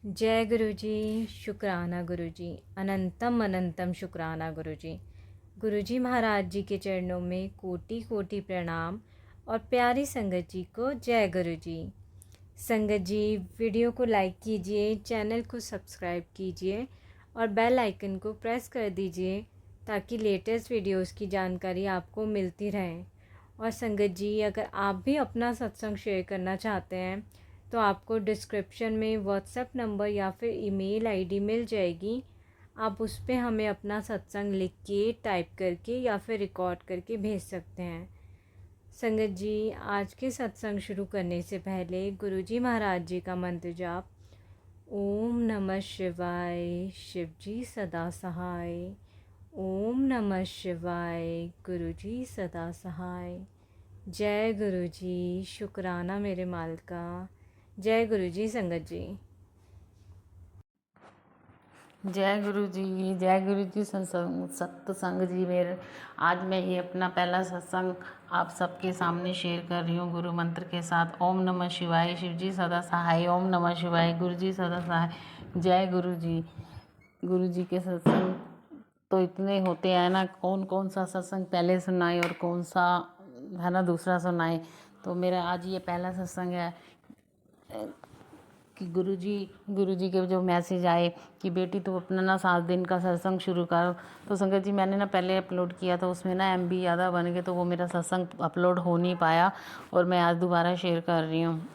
जय गुरु जी। शुक्राना गुरु जी। अनंतम अनंतम शुक्राना गुरु जी। गुरु जी महाराज जी के चरणों में कोटि कोटि प्रणाम और प्यारी संगत जी को जय गुरु जी। संगत जी, वीडियो को लाइक कीजिए, चैनल को सब्सक्राइब कीजिए और बेल आइकन को प्रेस कर दीजिए ताकि लेटेस्ट वीडियोस की जानकारी आपको मिलती रहे। और संगत जी, अगर आप भी अपना सत्संग शेयर करना चाहते हैं तो आपको डिस्क्रिप्शन में व्हाट्सएप नंबर या फिर ईमेल आईडी मिल जाएगी। आप उस पर हमें अपना सत्संग लिख के, टाइप करके या फिर रिकॉर्ड करके भेज सकते हैं। संगत जी, आज के सत्संग शुरू करने से पहले गुरु जी महाराज जी का मंत्र जाप। ओम नमः शिवाय, शिव जी सदा सहाय। ओम नमः शिवाय, गुरु जी सदा सहाय। जय गुरु जी। शुक्राना मेरे माल का। जय गुरु जी। संगत जी, जय गुरु जी। जय गुरु जी। सत्संग जी। मेरे आज मैं ये अपना पहला सत्संग आप सबके सामने शेयर कर रही हूँ गुरु मंत्र के साथ। ओम नमः शिवाय, शिव जी सदा सहाय। ओम नमः शिवाय, गुरु जी सदा सहाय। जय गुरु जी। गुरु जी के सत्संग तो इतने होते हैं ना, कौन कौन सा सत्संग पहले सुनाए और कौन सा है ना दूसरा सुनाए। तो मेरा आज ये पहला सत्संग है कि गुरुजी के जो मैसेज आए कि बेटी तू अपना ना 7 दिन का सत्संग शुरू कर। तो संगत जी, मैंने ना पहले अपलोड किया था, उसमें ना MB ज़्यादा बन गए तो वो मेरा सत्संग अपलोड हो नहीं पाया और मैं आज दोबारा शेयर कर रही हूँ।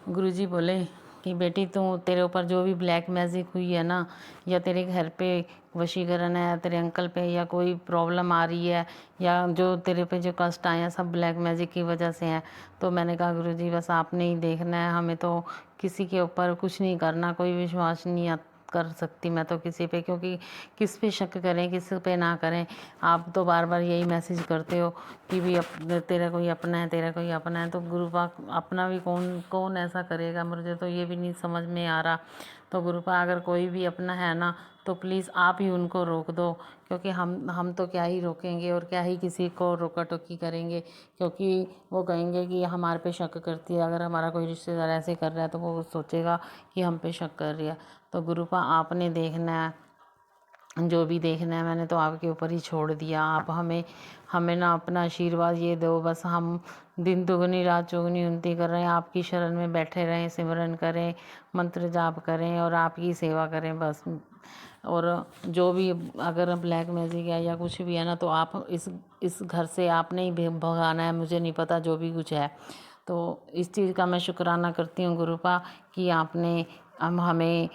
गुरुजी बोले कि बेटी तू, तेरे ऊपर जो भी ब्लैक मैजिक हुई है ना, या तेरे घर पे वशीकरण है, तेरे अंकल पे या कोई प्रॉब्लम आ रही है, या जो तेरे पे जो कष्ट आए हैं सब ब्लैक मैजिक की वजह से हैं। तो मैंने कहा गुरुजी बस आपने ही देखना है, हमें तो किसी के ऊपर कुछ नहीं करना, कोई विश्वास नहीं कर सकती मैं तो किसी पे, क्योंकि किस पे शक करें किस पे ना करें। आप तो बार बार यही मैसेज करते हो कि भी तेरा कोई अपना है, तेरा कोई अपना है। तो गुरु पाक अपना भी कौन कौन ऐसा करेगा, मुझे तो ये भी नहीं समझ में आ रहा। तो गुरु पाक अगर कोई भी अपना है ना तो प्लीज़ आप ही उनको रोक दो, क्योंकि हम तो क्या ही रोकेंगे और क्या ही किसी को रोका टोकी करेंगे, क्योंकि वो कहेंगे कि हमारे पे शक करती है। अगर हमारा कोई रिश्तेदार ऐसे कर रहा है तो वो सोचेगा कि हम पे शक कर रही है। तो गुरु पाक आपने देखना है, जो भी देखना है मैंने तो आपके ऊपर ही छोड़ दिया। आप हमें हमें ना अपना आशीर्वाद ये दो, बस हम दिन दुगनी रात चौगुनी उन्नति कर रहे हैं, आपकी शरण में बैठे रहें, सिमरन करें, मंत्र जाप करें और आपकी सेवा करें बस। और जो भी अगर ब्लैक मैजिक है या कुछ भी है ना, तो आप इस घर से आपने ही भगाना है, मुझे नहीं पता जो भी कुछ है। तो इस चीज़ का मैं शुक्राना करती हूँ गुरुपा कि आपने हमें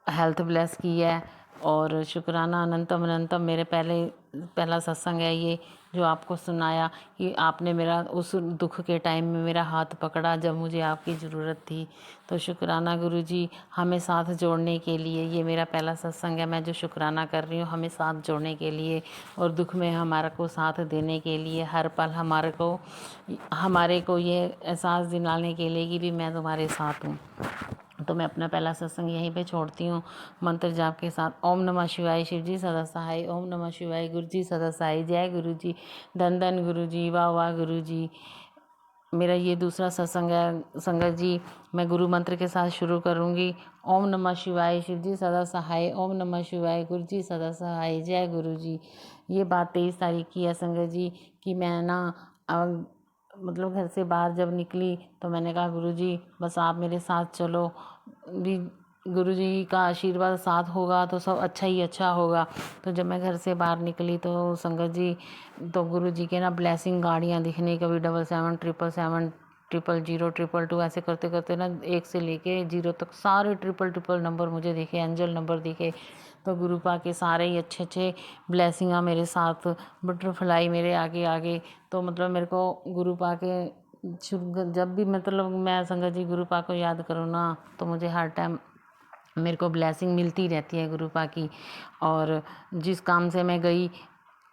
हेल्थ ब्लेस की है। और शुक्राना अनंतम अनंतम। मेरे पहला सत्संग है ये जो आपको सुनाया कि आपने मेरा उस दुख के टाइम में मेरा हाथ पकड़ा जब मुझे आपकी ज़रूरत थी। तो शुक्राना गुरु जी, हमें साथ जोड़ने के लिए। ये मेरा पहला सत्संग है, मैं जो शुक्राना कर रही हूँ हमें साथ जोड़ने के लिए और दुख में हमारे को साथ देने के लिए, हर पल हमारे को ये एहसास दिलाने के लिए कि भी मैं तुम्हारे साथ हूँ। तो मैं अपना पहला सत्संग यहीं पे छोड़ती हूँ मंत्र जाप के साथ। ओम नमः शिवाय, शिव जी सदा सहाय। ओम नमः शिवाय, गुरु जी सदा सहाय। जय गुरु जी। धन धन गुरु जी। वाह वाह गुरु जी। मेरा ये दूसरा सत्संग है संगत जी, मैं गुरु मंत्र के साथ शुरू करूँगी। ओम नमः शिवाय, शिव जी सदा सहाय। ओम नमः शिवाय, गुरु जी सदा सहाय। जय गुरु जी। ये बात 23 तारीख की है संगत जी कि मैं ना मतलब घर से बाहर जब निकली तो मैंने कहा गुरुजी बस आप मेरे साथ चलो, भी गुरुजी का आशीर्वाद साथ होगा तो सब अच्छा ही अच्छा होगा। तो जब मैं घर से बाहर निकली तो संगत जी, तो गुरुजी के ना ब्लेसिंग गाड़ियाँ दिखने, कभी 77 777 000 222 ऐसे करते करते ना 1 से लेके 0 तक सारे ट्रिपल नंबर मुझे दिखे, एंजल नंबर दिखे। तो गुरु पाक के सारे ही अच्छे अच्छे ब्लेसिंग मेरे साथ, बटरफ्लाई मेरे आगे आगे। तो मतलब मेरे को गुरु पाक के जब भी मतलब मैं संगत जी गुरु पाक को याद करूँ ना तो मुझे हर टाइम मेरे को ब्लेसिंग मिलती रहती है गुरु पाक की। और जिस काम से मैं गई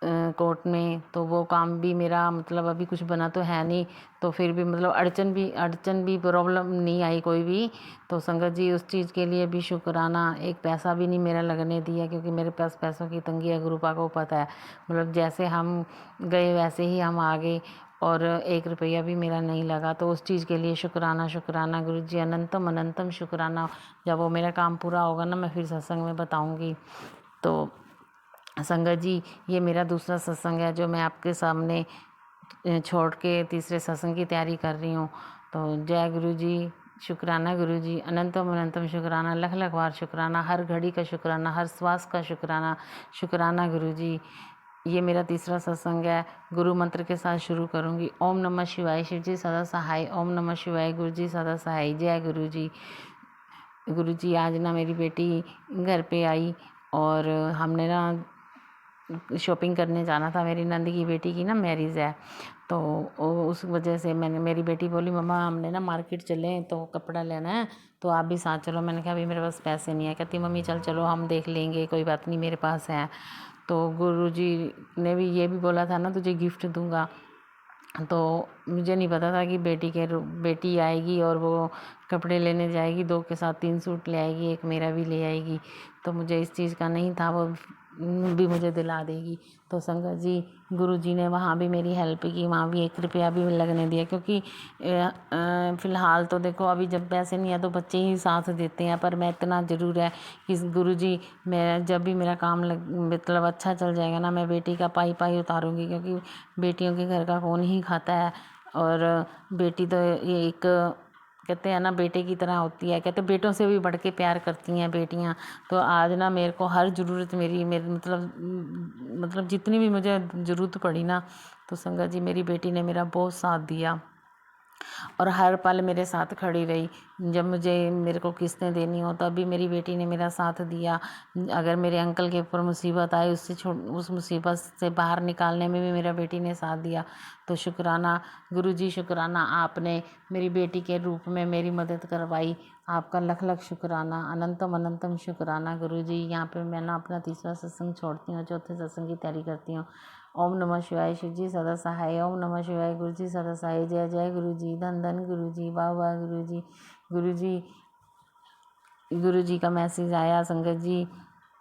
कोर्ट में तो वो काम भी मेरा मतलब अभी कुछ बना तो है नहीं, तो फिर भी मतलब अड़चन भी प्रॉब्लम नहीं आई कोई भी। तो संगत जी उस चीज़ के लिए भी शुक्राना। एक पैसा भी नहीं मेरा लगने दिया, क्योंकि मेरे पास पैसों की तंगी है, गुरु पाक को पता है। मतलब जैसे हम गए वैसे ही हम आ गए। और 1 रुपया भी मेरा नहीं लगा। तो उस चीज़ के लिए शुक्राना शुक्राना गुरुजी, अनंतम अनंतम शुक्राना। जब वो मेरा काम पूरा होगा ना, मैं फिर सत्संग में बताऊँगी। तो संगत जी, ये मेरा दूसरा सत्संग है जो मैं आपके सामने छोड़ के तीसरे सत्संग की तैयारी कर रही हूँ। तो जय गुरु जी, शुक्राना गुरु जी, अनंतम अनंतम शुक्राना, लख लख बार शुक्राना, हर घड़ी का शुक्राना, हर श्वास का शुक्राना, शुक्राना गुरु जी। ये मेरा तीसरा सत्संग है। गुरु मंत्र के साथ शुरू करूँगी। ओम नमः शिवाय, शिव जी सदा सहाय। ओम नमः शिवाय, गुरु जी सदा सहाय। जय गुरु जी। गुरु जी, आज ना मेरी बेटी घर पे आई और हमने ना शॉपिंग करने जाना था। मेरी नंद की बेटी की ना मैरिज है, तो उस वजह से मैंने, मेरी बेटी बोली मम्मा हमने ना मार्केट चलें तो कपड़ा लेना है, तो आप भी साथ चलो। मैंने कहा अभी मेरे पास पैसे नहीं है। कहती मम्मी चल चलो हम देख लेंगे, कोई बात नहीं मेरे पास है। तो गुरुजी ने भी ये भी बोला था ना तुझे गिफ्ट दूंगा। तो मुझे नहीं पता था कि बेटी आएगी और वो कपड़े लेने जाएगी, 2 के साथ 3 सूट ले आएगी, एक मेरा भी ले आएगी। तो मुझे इस चीज़ का नहीं था, वो भी मुझे दिला देगी। तो संगत जी, गुरुजी ने वहाँ भी मेरी हेल्प की, वहाँ भी 1 रुपया भी लगने दिया। क्योंकि फ़िलहाल तो देखो अभी जब पैसे नहीं है तो बच्चे ही साथ देते हैं, पर मैं इतना ज़रूर है कि गुरुजी, मैं जब भी मेरा काम मतलब अच्छा चल जाएगा ना, मैं बेटी का पाई पाई उतारूँगी। क्योंकि बेटियों के घर का कौन ही खाता है, और बेटी तो ये एक कहते हैं ना बेटे की तरह होती है। कहते बेटों से भी बढ़ के प्यार करती हैं बेटियां। तो आज ना मेरे को हर ज़रूरत मेरी मतलब जितनी भी मुझे ज़रूरत पड़ी ना, तो संगत जी मेरी बेटी ने मेरा बहुत साथ दिया और हर पल मेरे साथ खड़ी रही। जब मेरे को किस्तें देनी हो तब भी मेरी बेटी ने मेरा साथ दिया। अगर मेरे अंकल के ऊपर मुसीबत आई, उस मुसीबत से बाहर निकालने में भी मेरा बेटी ने साथ दिया। तो शुक्राना गुरुजी, शुक्राना, आपने मेरी बेटी के रूप में मेरी मदद करवाई। आपका लख लख शुक्राना, अनंतम अनंतम शुक्राना गुरुजी। यहाँ पे मैं ना अपना तीसरा सत्संग छोड़ती हूँ, चौथे सत्संग की तैयारी करती हूँ। ओम नमः शिवाय, शिव जी सदा सहाय। ओम नमः शिवाय, गुरु जी सदा सहाय। जय जय गुरु जी, धन धन गुरु जी, वाह वाह गुरु जी। गुरु जी, गुरु जी का मैसेज आया संगत जी,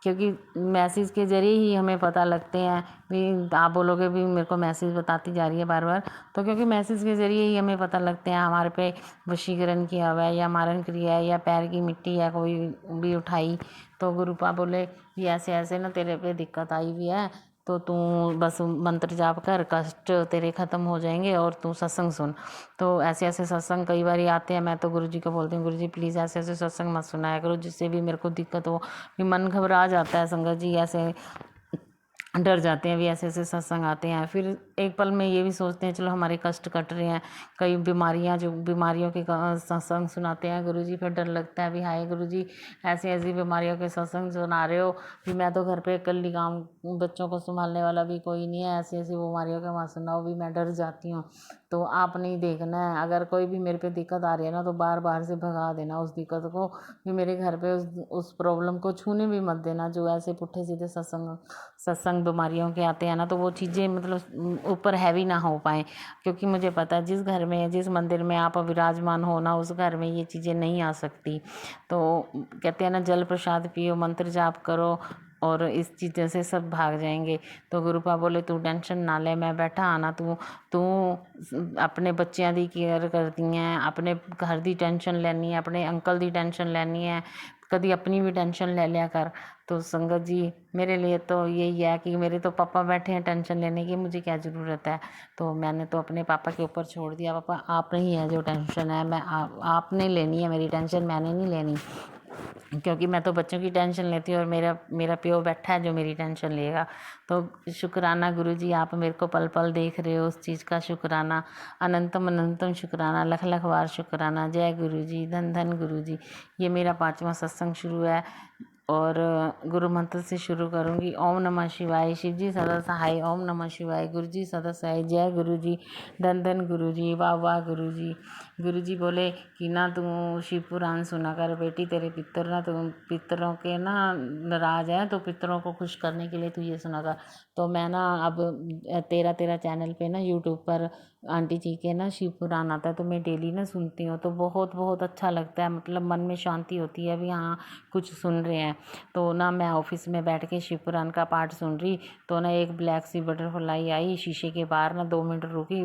क्योंकि मैसेज के ज़रिए ही हमें पता लगते हैं। भी आप बोलोगे भी मेरे को मैसेज बताती जा रही है बार बार, तो क्योंकि मैसेज के ज़रिए ही हमें पता लगते हैं हमारे पे वशीकरण किया हुआ है या मारण क्रिया है या पैर की मिट्टी है कोई भी उठाई। तो गुरुपा बोले कि ऐसे ऐसे ना तेरे पे दिक्कत आई हुई है, तो तू बस मंत्र जाप कर, कष्ट तेरे ख़त्म हो जाएंगे और तू सत्संग सुन। तो ऐसे ऐसे सत्संग कई बार आते हैं। मैं तो गुरुजी को बोलती हूँ गुरुजी प्लीज़ ऐसे ऐसे सत्संग मत सुनाया करो जिससे भी मेरे को दिक्कत हो। भी मन घबरा जाता है संगत जी, ऐसे डर जाते हैं भी ऐसे ऐसे सत्संग आते हैं। फिर एक पल में ये भी सोचते हैं चलो हमारे कष्ट कट रहे हैं। कई बीमारियों के सत्संग सुनाते हैं गुरुजी, फिर डर लगता है भी हाय गुरुजी ऐसी ऐसी बीमारियों के सत्संग सुना रहे हो, भी मैं तो घर पे अकेली काम, बच्चों को संभालने वाला भी कोई नहीं है, ऐसी ऐसी बीमारियों के वहाँ सुनाओ, भी मैं डर जाती हूँ। तो आप नहीं देखना है, अगर कोई भी मेरे पे दिक्कत आ रही है ना तो बार बार से भगा देना उस दिक्कत को, भी मेरे घर पे उस प्रॉब्लम को छूने भी मत देना। जो ऐसे पुट्ठे सीधे सत्संग बीमारियों के आते हैं ना, तो वो चीज़ें मतलब ऊपर हैवी ना हो पाए। क्योंकि मुझे पता है जिस घर में, जिस मंदिर में आप विराजमान हो ना, उस घर में ये चीज़ें नहीं आ सकती। तो कहते हैं ना जल प्रसाद पियो, मंत्र जाप करो और इस चीज़ों से सब भाग जाएंगे। तो गुरुपा बोले तू टेंशन ना ले, मैं बैठा आना, तू अपने बच्चों की केयर करती हैं, अपने घर की टेंशन लेनी है, अपने अंकल की टेंशन लेनी है, कभी अपनी भी टेंशन ले लिया कर। तो संगत जी मेरे लिए तो यही है कि मेरे तो पापा बैठे हैं टेंशन लेने की, मुझे क्या ज़रूरत है। तो मैंने तो अपने पापा के ऊपर छोड़ दिया, पापा आप नहीं है जो टेंशन है, आपने लेनी है मेरी टेंशन, मैंने नहीं लेनी। क्योंकि मैं तो बच्चों की टेंशन लेती हूँ और मेरा प्यो बैठा है जो मेरी टेंशन लेगा। तो शुक्राना गुरुजी, आप मेरे को पल पल देख रहे हो, उस चीज़ का शुक्राना, अनंतम अनंतम शुक्राना, लख लख बार शुक्राना। जय गुरुजी, धन धन गुरुजी। ये मेरा 5वां सत्संग शुरू है और गुरु मंत्र से शुरू करूँगी। ओम नमः शिवाय, शिव जी सदा सहाय। ओम नमः शिवाय, गुरु जी सदा सहाय। जय गुरु जी, धन धन गुरु जी, वाह वाह गुरु जी। गुरु जी बोले कि ना तू शिव पुराण सुना कर बेटी, तेरे पितर ना, तू पितरों के ना नाराज है, तो पितरों को खुश करने के लिए तू ये सुना कर। तो मैं ना अब तेरा चैनल पे ना यूट्यूब पर आंटी जी के ना शिव पुराण आता है, तो मैं डेली ना सुनती हूँ। तो बहुत बहुत अच्छा लगता है, मतलब मन में शांति होती है भी हाँ कुछ सुन रहे हैं। तो ना मैं ऑफिस में बैठ के शिव पुराण का पाठ सुन रही, तो ना एक ब्लैक सी बटरफ्लाई आई शीशे के बाहर ना, 2 मिनट रुकी,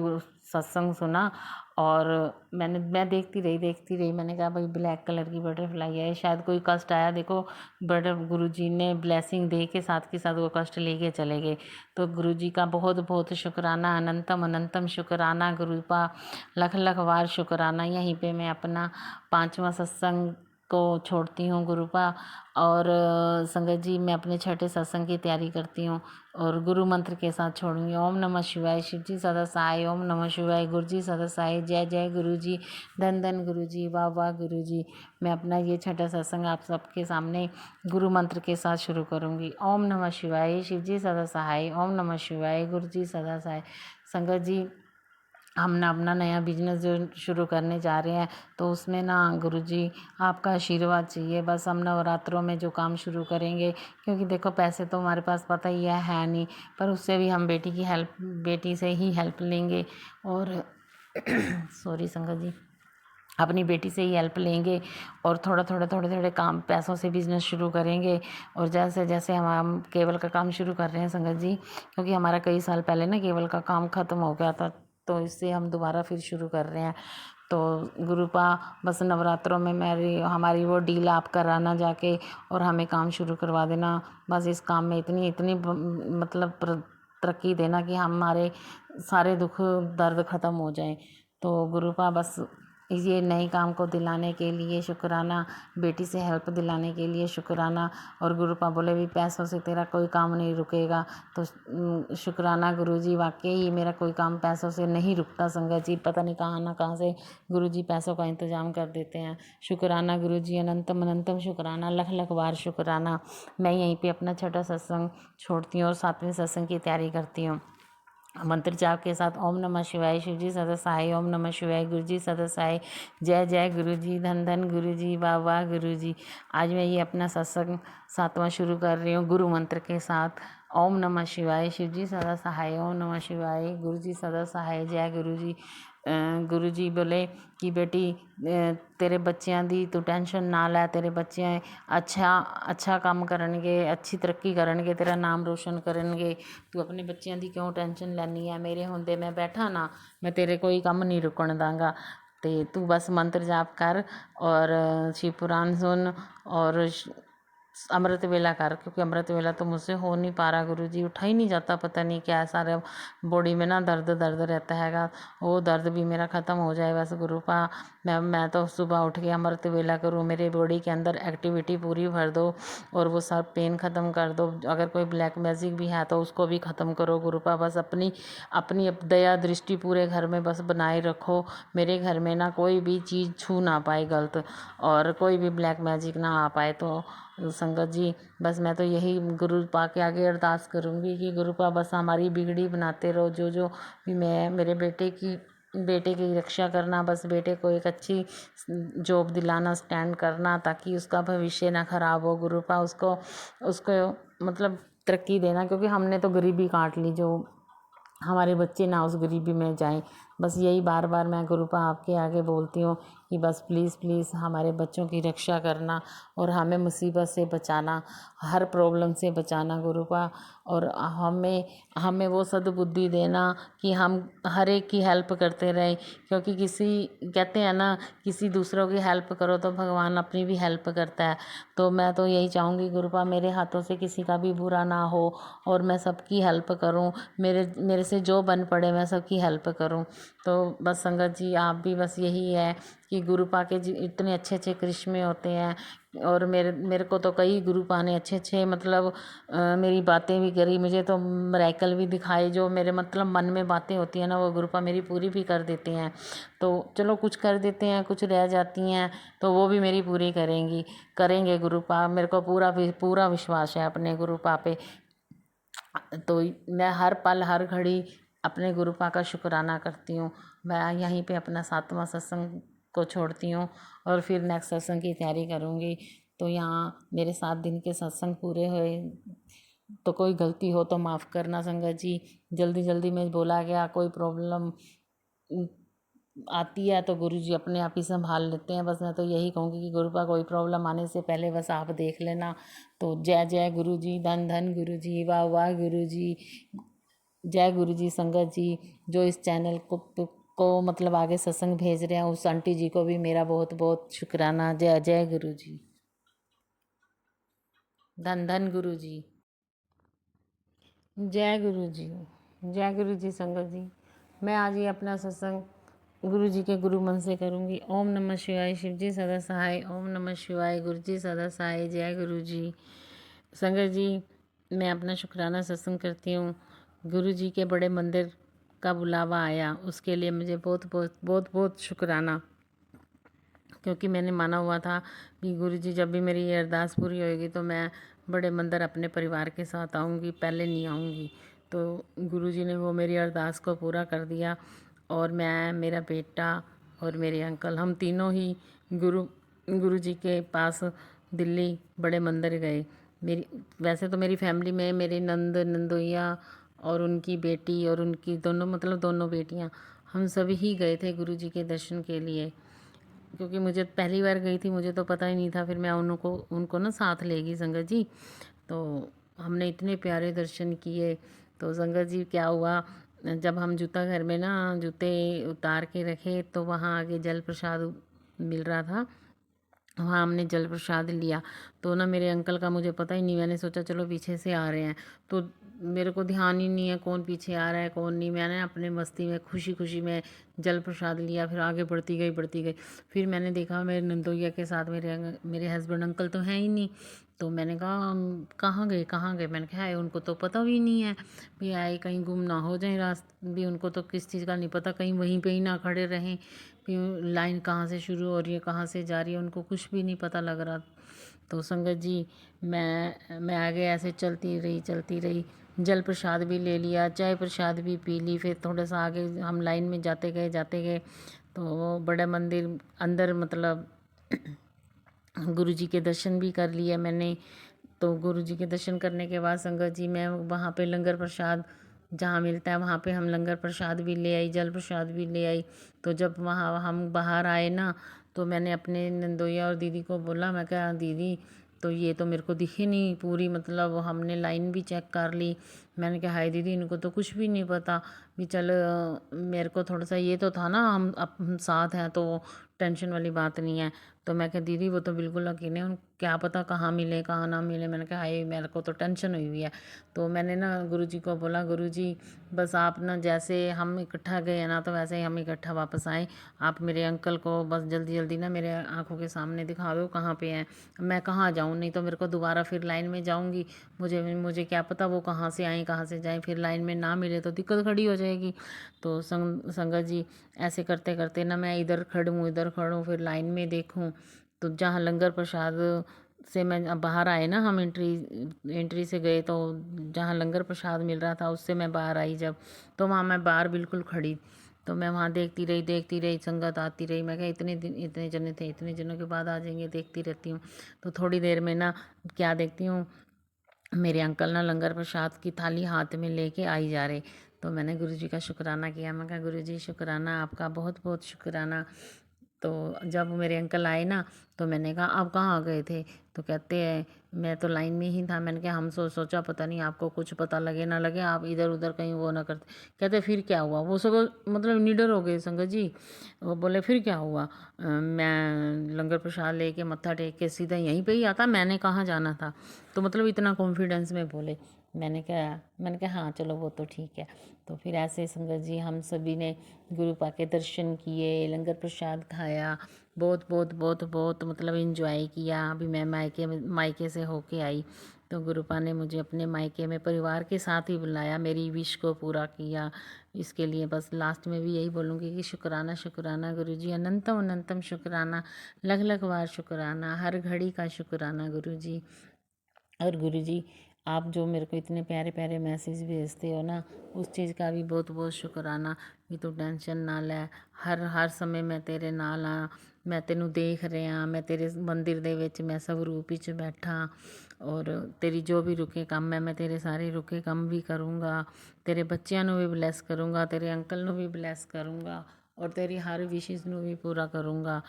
सत्संग सुना और मैं देखती रही। मैंने कहा भाई ब्लैक कलर की बटरफ्लाई है, शायद कोई कष्ट आया। देखो गुरुजी ने ब्लेसिंग दे के साथ वो कष्ट लेके चले गए। तो गुरुजी का बहुत बहुत शुक्राना, अनंतम अनंतम शुक्राना, गुरुपा लख लख बार शुक्राना। यहीं पे मैं अपना 5वां सत्संग को छोड़ती हूँ गुरुपा। और संगत जी, मैं अपने छठे सत्संग की तैयारी करती हूँ और गुरु मंत्र के साथ छोड़ूंगी। ओम नमः शिवाय, शिव जी सदा सहाय। ओम नमः शिवाय, गुरु जी सदा सहाय। जय जय गुरु जी, धन धन गुरु जी, वाह वाह गुरु जी। मैं अपना ये छठा सत्संग आप सबके सामने गुरु मंत्र के साथ शुरू करूँगी। ओम नमः शिवाय, शिव जी सदा सहाय। ओम नमः शिवाय, गुरु जी सदा सहाय। संगत जी, हम ना अपना नया बिजनेस जो शुरू करने जा रहे हैं, तो उसमें ना गुरुजी आपका आशीर्वाद चाहिए। बस हम नवरात्रों में जो काम शुरू करेंगे, क्योंकि देखो पैसे तो हमारे पास पता ही है नहीं, पर उससे भी हम बेटी से ही हेल्प लेंगे। और सॉरी संगत जी, अपनी बेटी से ही हेल्प लेंगे और थोड़े थोड़े काम पैसों से बिजनेस शुरू करेंगे। और जैसे जैसे हम केबल का काम शुरू कर रहे हैं संगत जी, क्योंकि हमारा कई साल पहले ना केबल का काम ख़त्म हो गया था, तो इससे हम दोबारा फिर शुरू कर रहे हैं। तो गुरुपा बस नवरात्रों में हमारी वो डील आप कराना जाके और हमें काम शुरू करवा देना। बस इस काम में इतनी मतलब तरक्की देना कि हमारे सारे दुख दर्द ख़त्म हो जाएं। तो गुरुपा बस ये नए काम को दिलाने के लिए शुक्राना, बेटी से हेल्प दिलाने के लिए शुक्राना। और गुरुपा बोले भी पैसों से तेरा कोई काम नहीं रुकेगा। तो शुक्राना गुरुजी, वाकई मेरा कोई काम पैसों से नहीं रुकता संगत जी। पता नहीं कहाँ ना कहाँ से गुरुजी पैसों का इंतजाम कर देते हैं। शुक्राना गुरुजी, अनंतम अनंतम शुक्राना, लख लख बार शुक्राना। मैं यहीं पे अपना छठा सत्संग छोड़ती हूँ और 7वें सत्संग की तैयारी करती हूँ मंत्र जाप के साथ। ओम नमः शिवाय, शिव जी सदा सहाय। ओम नमः शिवाय, गुरु जी सदा सहाय। जय जय गुरु जी, धन धन गुरु जी, वाह वाह गुरु जी। आज मैं ये अपना सत्संग 7वां शुरू कर रही हूँ गुरु मंत्र के साथ। ओम नमः शिवाय, शिव जी सदा सहाय। ओम नमः शिवाय, गुरु जी सदा सहाय। जय गुरु जी। गुरु जी बोले कि बेटी तेरे बच्चों की तू टेंशन ना लै, तेरे बच्चे अच्छा काम करनगे, अच्छी तरक्की करनगे, तेरा नाम रोशन करनगे। तू अपने बच्चों की क्यों टेंशन लैनी है, मेरे होंदे मैं बैठा ना, मैं तेरे कोई कम नहीं रुकन दांगा। ते तू बस मंत्र जाप कर और शिव पुराण सुन और अमृत वेला कर, क्योंकि अमृत वेला तो मुझसे हो नहीं पा रहा गुरुजी, उठा ही नहीं जाता। पता नहीं क्या सारा बॉडी में ना दर्द रहता हैगा, वो दर्द भी मेरा ख़त्म हो जाए बस गुरुपा। मैं तो सुबह उठ के अमृत वेला करूँ, मेरे बॉडी के अंदर एक्टिविटी पूरी भर दो और वो सब पेन ख़त्म कर दो। अगर कोई ब्लैक मैजिक भी है तो उसको भी ख़त्म करो गुरुपा। बस अपनी अपनी दया दृष्टि पूरे घर में बस बनाए रखो। मेरे घर में ना कोई भी चीज़ छू ना पाए गलत, और कोई भी ब्लैक मैजिक ना आ पाए। तो संगत जी, बस मैं तो यही गुरु पा के आगे अरदास करूँगी कि गुरु पा बस हमारी बिगड़ी बनाते रहो। जो भी मैं मेरे बेटे की रक्षा करना, बस बेटे को एक अच्छी जॉब दिलाना, स्टैंड करना, ताकि उसका भविष्य ना खराब हो गुरुपा। उसको मतलब तरक्की देना, क्योंकि हमने तो गरीबी काट ली, जो हमारे बच्चे ना उस गरीबी में जाएं। बस यही बार बार मैं गुरुपा आपके आगे बोलती हूँ कि बस प्लीज़ हमारे बच्चों की रक्षा करना और हमें मुसीबत से बचाना, हर प्रॉब्लम से बचाना गुरुपा। और हमें वो सद्बुद्धि देना कि हम हर एक की हेल्प करते रहें, क्योंकि कहते हैं ना, किसी दूसरों की हेल्प करो तो भगवान अपनी भी हेल्प करता है। तो मैं तो यही चाहूँगी गुरुपा, मेरे हाथों से किसी का भी बुरा ना हो और मैं सबकी हेल्प करूँ, मेरे से जो बन पड़े मैं सबकी हेल्प करूँ। तो बस संगत जी, आप भी बस यही है कि गुरुपा के इतने अच्छे करिश्मे होते हैं। और मेरे को तो कई गुरुपा ने अच्छे मतलब मेरी बातें भी करी, मुझे तो मिरेकल भी दिखाए। जो मेरे मतलब मन में बातें होती हैं ना, वो गुरुपा मेरी पूरी भी कर देते हैं। तो चलो कुछ कर देते हैं, कुछ रह जाती हैं, तो वो भी मेरी पूरी करेंगे गुरुपा। मेरे को पूरा विश्वास है अपने गुरुपा पे। तो मैं हर पल हर घड़ी अपने गुरुपा का शुक्राना करती हूँ। मैं यहीं पे अपना 7वां सत्संग को छोड़ती हूँ और फिर नेक्स्ट सत्संग की तैयारी करूँगी। तो यहाँ मेरे 7 दिन के सत्संग पूरे हुए, तो कोई गलती हो तो माफ़ करना संगत जी। जल्दी में बोला गया, कोई प्रॉब्लम आती है तो गुरु जी अपने आप ही संभाल लेते हैं। बस मैं तो यही कहूँगी कि गुरुपा कोई प्रॉब्लम आने से पहले बस आप देख लेना। तो जय जय गुरु जी, धन धन गुरु जी, वाह वाह गुरु जी। जय गुरु जी। संगत जी, जो इस चैनल को मतलब आगे सत्संग भेज रहे हैं, उस आंटी जी को भी मेरा बहुत बहुत शुक्राना। जय जय गुरु जी, धन धन गुरु जी, जय गुरु जी, जय गुरु जी। संगत जी, मैं आज ये अपना सत्संग गुरु जी के गुरु मन से करूँगी। ओम नमः शिवाय, शिव जी सदा सहाय। ओम नमः शिवाय, गुरु जी सदा सहाय। जय गुरु जी। संगत जी, मैं अपना शुक्राना सत्संग करती हूँ। गुरु जी के बड़े मंदिर का बुलावा आया, उसके लिए मुझे बहुत बहुत बहुत बहुत शुक्राना, क्योंकि मैंने माना हुआ था कि गुरु जी जब भी मेरी ये अरदास पूरी होएगी तो मैं बड़े मंदिर अपने परिवार के साथ आऊँगी, पहले नहीं आऊँगी। तो गुरु जी ने वो मेरी अरदास को पूरा कर दिया, और मैं, मेरा बेटा और मेरे अंकल, हम तीनों ही गुरु जी के पास दिल्ली बड़े मंदिर गए। मेरी, वैसे तो मेरी फैमिली में मेरी नंद नंदोइया और उनकी बेटी और उनकी दोनों, मतलब दोनों बेटियां, हम सभी ही गए थे गुरु जी के दर्शन के लिए, क्योंकि मुझे पहली बार गई थी, मुझे तो पता ही नहीं था। फिर मैं उनको ना साथ ले गई संगत जी, तो हमने इतने प्यारे दर्शन किए। तो संगत जी क्या हुआ, जब हम जूता घर में ना जूते उतार के रखे, तो वहाँ आगे जल प्रसाद मिल रहा था, वहाँ हमने जल प्रसाद लिया। तो ना मेरे अंकल का मुझे पता ही नहीं, मैंने सोचा चलो पीछे से आ रहे हैं, तो मेरे को ध्यान ही नहीं है कौन पीछे आ रहा है कौन नहीं। मैंने अपने मस्ती में खुशी खुशी में जल प्रसाद लिया, फिर आगे बढ़ती गई। फिर मैंने देखा मेरे नंदोइया के साथ मेरे हस्बैंड अंकल तो हैं ही नहीं। तो मैंने कहा कहाँ गए कहाँ गए, मैंने कहा उनको तो पता भी नहीं है भी आए, कहीं गुम ना हो जाए रास्ते भी, उनको तो किस चीज़ का नहीं पता, कहीं वहीं पे ही ना खड़े रहें, भी लाइन कहाँ से शुरू हो रही है कहाँ से जा रही है, उनको कुछ भी नहीं पता लग रहा। तो संगत जी, मैं आगे ऐसे चलती रही, जल प्रसाद भी ले लिया, चाय प्रसाद भी पी ली। फिर थोड़ा सा आगे हम लाइन में जाते गए, तो बड़े मंदिर अंदर, मतलब गुरु जी के दर्शन भी कर लिए मैंने। तो गुरु जी के दर्शन करने के बाद संगत जी, मैं वहाँ पे लंगर प्रसाद जहाँ मिलता है वहाँ पे हम लंगर प्रसाद भी ले आई, जल प्रसाद भी ले आई। तो जब वहाँ हम बाहर आए ना, तो मैंने अपने नंदोइया और दीदी को बोला, मैं कहा दीदी, तो ये तो मेरे को दिखी नहीं पूरी, मतलब हमने लाइन भी चेक कर ली। मैंने कहा हाय दीदी, इनको तो कुछ भी नहीं पता भी। चल मेरे को थोड़ा सा ये तो था ना, हम साथ हैं तो टेंशन वाली बात नहीं है। तो मैं कहा दीदी वो तो बिल्कुल यकीन है, उन क्या पता कहाँ मिले कहाँ ना मिले। मैंने कहा हाय, मेरे को तो टेंशन हुई हुई है। तो मैंने ना गुरु जी को बोला, गुरु जी बस आप ना, जैसे हम इकट्ठा गए हैं ना, तो वैसे ही हम इकट्ठा वापस आए। आप मेरे अंकल को बस जल्दी जल्दी ना मेरे आंखों के सामने दिखा दो कहाँ पे हैं, मैं कहाँ जाऊँ, नहीं तो मेरे को दोबारा फिर लाइन में जाऊँगी, मुझे क्या पता वो कहाँ से आए कहाँ से जाएँ, फिर लाइन में ना मिले तो दिक्कत खड़ी हो जाएगी। तो संगत जी, ऐसे करते करते ना मैं इधर खड़ूँ फिर लाइन में देखूँ, तो जहाँ लंगर प्रसाद से मैं अब बाहर आए ना, हम एंट्री से गए, तो जहाँ लंगर प्रसाद मिल रहा था उससे मैं बाहर आई जब, तो वहाँ मैं बाहर बिल्कुल खड़ी। तो मैं वहाँ देखती रही, संगत आती रही। मैं कहा इतने दिन इतने जने थे, इतने जनों के बाद आ जाएंगे, देखती रहती हूँ। तो थोड़ी देर में ना क्या देखती हूँ, मेरे अंकल ना लंगर प्रसाद की थाली हाथ में लेके आई जा रहे। तो मैंने गुरु जी का शुक्राना किया, मैं कहा गुरु जी शुक्राना, आपका बहुत बहुत शुक्राना। तो जब मेरे अंकल आए ना, तो मैंने कहा आप कहाँ गए थे, तो कहते हैं मैं तो लाइन में ही था। मैंने कहा हम सोचा पता नहीं आपको कुछ पता लगे ना लगे, आप इधर उधर कहीं वो ना करते। कहते फिर क्या हुआ, वो सब मतलब निडर हो गए संगत जी। वो बोले फिर क्या हुआ, मैं लंगर प्रसाद लेके मत्था टेक के सीधा यहीं पे ही आता, मैंने कहाँ जाना था। तो मतलब इतना कॉन्फिडेंस में बोले। मैंने कहा हाँ चलो वो तो ठीक है। तो फिर ऐसे संगत जी हम सभी ने गुरु पा के दर्शन किए, लंगर प्रसाद खाया, बहुत बहुत बहुत बहुत मतलब इन्जॉय किया। अभी मैं मायके से होके आई, तो गुरुपा ने मुझे अपने मायके में परिवार के साथ ही बुलाया, मेरी विश को पूरा किया। इसके लिए बस लास्ट में भी यही बोलूँगी कि शुक्राना शुक्राना गुरु जी, अनंतम अनंतम शुक्राना, लख लख बार शुक्राना, हर घड़ी का शुक्राना गुरु जी। और गुरु जी, आप जो मेरे को इतने प्यारे प्यारे मैसेज भेजते हो ना, उस चीज़ का भी बहुत बहुत शुक्राना। भी तू टेंशन ना ले, हर समय मैं तेरे नाल हाँ, मैं तेनू देख रहा, मैं तेरे मंदिर दे विच मैं स्वरूप विच बैठा, और तेरी जो भी रुके काम है मैं तेरे सारे रुके काम भी करूँगा, तेरे बच्चों भी ब्लैस करूँगा, तेरे अंकल नू भी ब्लैस करूँगा, और तेरी हर विशेष नू भी पूरा करूँगा।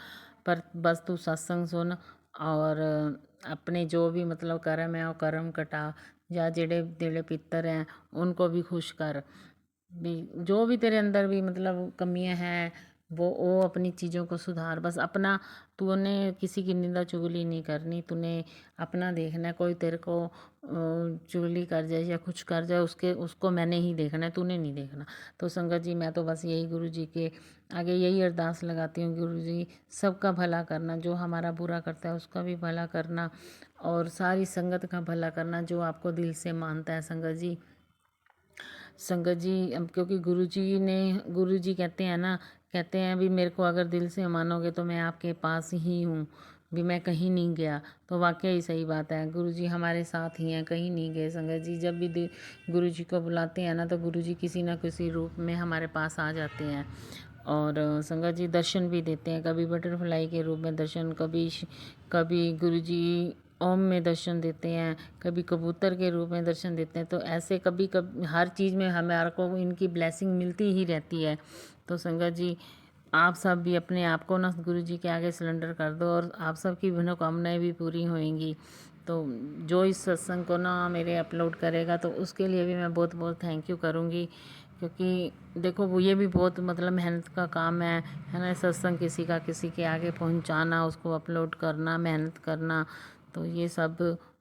पर बस तू सत्संग सुन, और अपने जो भी मतलब कर्म है वो कर्म कटा, या जेड़े जेड़े पितर हैं उनको भी खुश कर। भी जो भी तेरे अंदर भी मतलब कमियां हैं वो अपनी चीज़ों को सुधार। बस अपना तूने किसी की निंदा चुगली नहीं करनी, तूने अपना देखना है। कोई तेरे को चुगली कर जाए या कुछ कर जाए उसको मैंने ही देखना है, तूने नहीं देखना। तो संगत जी मैं तो बस यही गुरु जी के आगे यही अरदास लगाती हूँ, गुरु जी सबका भला करना, जो हमारा बुरा करता है उसका भी भला करना और सारी संगत का भला करना जो आपको दिल से मानता है। संगत जी अब क्योंकि गुरु जी कहते हैं भी मेरे को अगर दिल से मानोगे तो मैं आपके पास ही हूँ, भी मैं कहीं नहीं गया। तो वाकई सही बात है, गुरु जी हमारे साथ ही हैं, कहीं नहीं गए। संगत जी जब भी गुरु जी को बुलाते हैं ना तो गुरु जी किसी ना किसी रूप में हमारे पास आ जाते हैं और संगत जी दर्शन भी देते हैं। कभी बटरफ्लाई के रूप में दर्शन, कभी गुरु जी ओम में दर्शन देते हैं, कभी कबूतर के रूप में दर्शन देते हैं। तो ऐसे कभी हर चीज़ में हमारे को इनकी ब्लेसिंग मिलती ही रहती है। तो संगत जी आप सब भी अपने आप को ना गुरु जी के आगे सिलेंडर कर दो और आप सब की मनोकामनाएं भी पूरी होएंगी। तो जो इस सत्संग को ना मेरे अपलोड करेगा तो उसके लिए भी मैं बहुत बहुत थैंक यू करूँगी, क्योंकि देखो वो ये भी बहुत मतलब मेहनत का काम है ना। सत्संग किसी के आगे पहुंचाना, उसको अपलोड करना, मेहनत करना, तो ये सब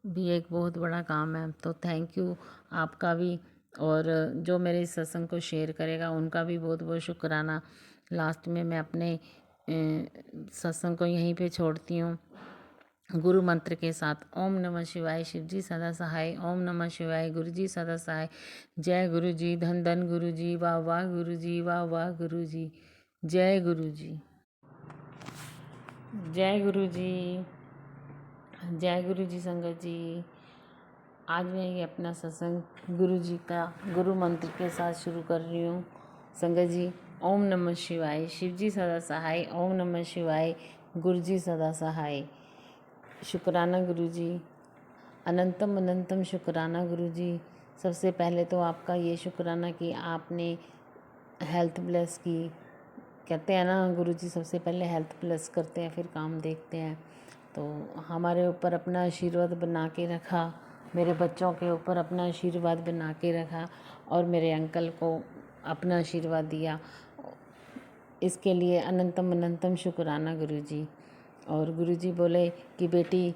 भी एक बहुत बड़ा काम है। तो थैंक यू आपका भी, और जो मेरे इस सत्संग को शेयर करेगा उनका भी बहुत बहुत शुक्राना। लास्ट में मैं अपने सत्संग को यहीं पे छोड़ती हूँ गुरु मंत्र के साथ। ओम नमः शिवाय, शिव जी सदा सहाय। ओम नमः शिवाय, गुरु जी सदा सहाय। जय गुरु जी, धन धन गुरु जी, वाह वाह गुरु जी, वाह वाह गुरु जी। जय गुरु जी, जय गुरु जी, जय गुरु जी। संगत जी आज मैं ये अपना सत्संग गुरु जी का गुरु मंत्र के साथ शुरू कर रही हूँ। संगत जी ओम नमः शिवाय, शिव जी सदा सहाय। ओम नमः शिवाय, गुरु जी सदा सहाय। शुक्राना गुरु जी, अनंतम अनंतम शुक्राना गुरु जी। सबसे पहले तो आपका ये शुक्राना कि आपने हेल्थ ब्लेस की। कहते हैं ना गुरु जी सबसे पहले हेल्थ ब्लेस करते हैं फिर काम देखते हैं। तो हमारे ऊपर अपना आशीर्वाद बना के रखा, मेरे बच्चों के ऊपर अपना आशीर्वाद बना के रखा और मेरे अंकल को अपना आशीर्वाद दिया। इसके लिए अनंतम अनंतम शुक्राना गुरु जी। और गुरु जी बोले कि बेटी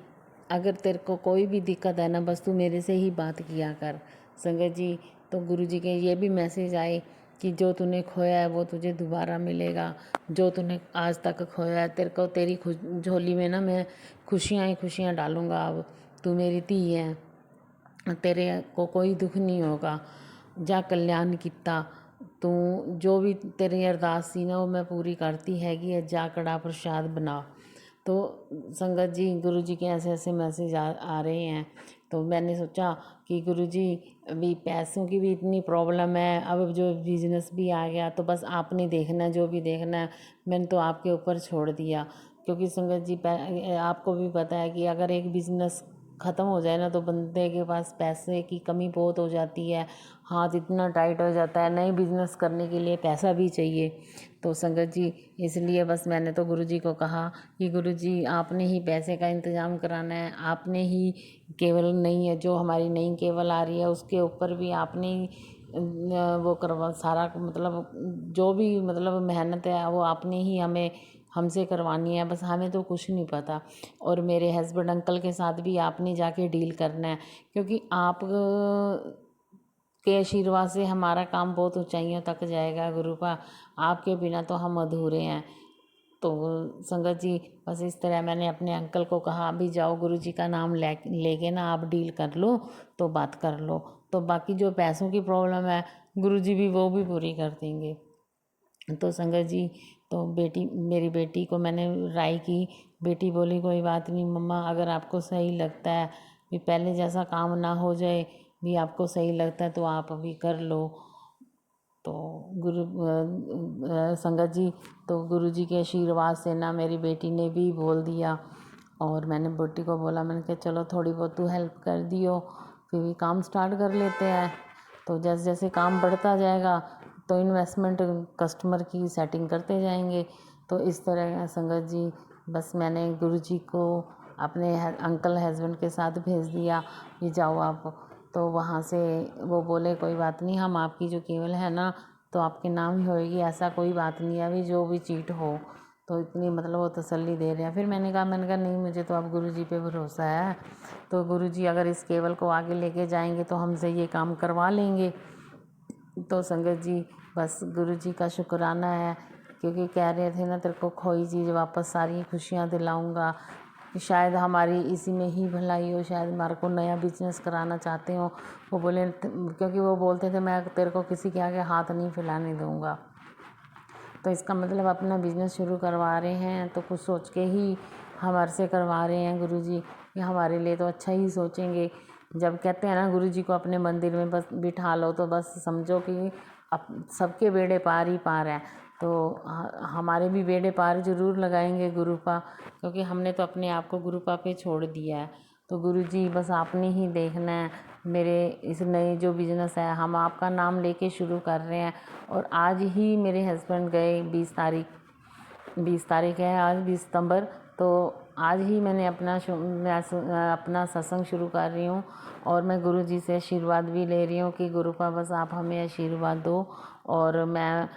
अगर तेरे को कोई भी दिक्कत है ना बस तू मेरे से ही बात किया कर। संगत जी तो गुरु जी के ये भी मैसेज आए कि जो तूने खोया है वो तुझे दोबारा मिलेगा। जो तूने आज तक खोया है तेरे को तेरी झोली में ना मैं खुशियाँ ही खुशियाँ डालूँगा। अब तू मेरी धी है, तेरे को कोई दुख नहीं होगा। जा कल्याण किता तू, जो भी तेरी अरदास सी ना वो मैं पूरी करती हैगी है। जा कड़ा प्रसाद बना। तो संगत जी गुरु जी के ऐसे ऐसे मैसेज आ रहे हैं। तो मैंने सोचा कि गुरु जी अभी पैसों की भी इतनी प्रॉब्लम है, अब जो बिजनेस भी आ गया तो बस आपने देखना है, जो भी देखना है मैंने तो आपके ऊपर छोड़ दिया। क्योंकि संगत जी आपको भी पता है कि अगर एक बिजनेस ख़त्म हो जाए ना तो बंदे के पास पैसे की कमी बहुत हो जाती है, हाथ इतना टाइट हो जाता है। नए बिजनेस करने के लिए पैसा भी चाहिए। तो संगत जी इसलिए बस मैंने तो गुरु जी को कहा कि गुरु जी आपने ही पैसे का इंतज़ाम कराना है, आपने ही केवल नहीं है जो हमारी नई केवल आ रही है उसके ऊपर भी आपने ही वो करवा सारा मतलब जो भी मतलब मेहनत है वो आपने ही हमसे करवानी है। बस हमें तो कुछ नहीं पता। और मेरे हस्बैंड अंकल के साथ भी आपने जाके डील करना है, क्योंकि आप के आशीर्वाद से हमारा काम बहुत ऊंचाइयों तक जाएगा गुरुपा। आपके बिना तो हम अधूरे हैं। तो संगत जी बस इस तरह मैंने अपने अंकल को कहा अभी जाओ गुरु जी का नाम लेके ना आप डील कर लो, तो बात कर लो। तो बाकी जो पैसों की प्रॉब्लम है गुरु जी भी वो भी पूरी कर देंगे। तो संगत जी तो मेरी बेटी को मैंने राय की। बेटी बोली कोई बात नहीं मम्मा, अगर आपको सही लगता है भी पहले जैसा काम ना हो जाए, भी आपको सही लगता है तो आप अभी कर लो। तो संगत जी तो गुरु जी के आशीर्वाद से ना मेरी बेटी ने भी बोल दिया। और मैंने बेटी को बोला, मैंने कहा चलो थोड़ी बहुत तू हेल्प कर दियो, फिर भी काम स्टार्ट कर लेते हैं। तो जैसे जैसे काम बढ़ता जाएगा तो इन्वेस्टमेंट कस्टमर की सेटिंग करते जाएंगे। तो इस तरह संगत जी बस मैंने गुरु जी को अपने अंकल हस्बैंड के साथ भेज दिया कि जाओ आप। तो वहाँ से वो बोले कोई बात नहीं, हम आपकी जो केबल है ना तो आपके नाम ही होएगी, ऐसा कोई बात नहीं है, अभी जो भी चीट हो। तो इतनी मतलब वो तसल्ली दे रहे हैं। फिर मैंने कहा नहीं, मुझे तो अब गुरुजी पे भरोसा है, तो गुरुजी अगर इस केबल को आगे लेके जाएंगे तो हमसे ये काम करवा लेंगे। तो संगत जी बस गुरुजी का शुक्राना है, क्योंकि कह रहे थे ना तेरे को खोई चीज़ वापस सारी खुशियाँ दिलाऊंगा, कि शायद हमारी इसी में ही भलाई हो, शायद हमारे को नया बिजनेस कराना चाहते हो। वो बोले, क्योंकि वो बोलते थे मैं तेरे को किसी के आगे हाथ नहीं फैलाने दूंगा। तो इसका मतलब अपना बिजनेस शुरू करवा रहे हैं तो कुछ सोच के ही हमारे से करवा रहे हैं गुरुजी, कि हमारे लिए तो अच्छा ही सोचेंगे। जब कहते हैं ना गुरुजी को अपने मंदिर में बस बिठा लो तो बस समझो कि अब सबके बेड़े पार ही पार हैं। तो हमारे भी बेड़े पार जरूर लगाएंगे गुरुपा, क्योंकि हमने तो अपने आप को गुरुपा पे छोड़ दिया है। तो गुरुजी बस आपने ही देखना है मेरे इस नए जो बिज़नेस है, हम आपका नाम लेके शुरू कर रहे हैं। और आज ही मेरे हस्बैंड गए 20 तारीख है आज, 20 सितंबर। तो आज ही मैंने अपना सत्संग शुरू कर रही हूँ, और मैं गुरुजी से आशीर्वाद भी ले रही हूँ कि गुरुपा बस आप हमें आशीर्वाद दो। और मैं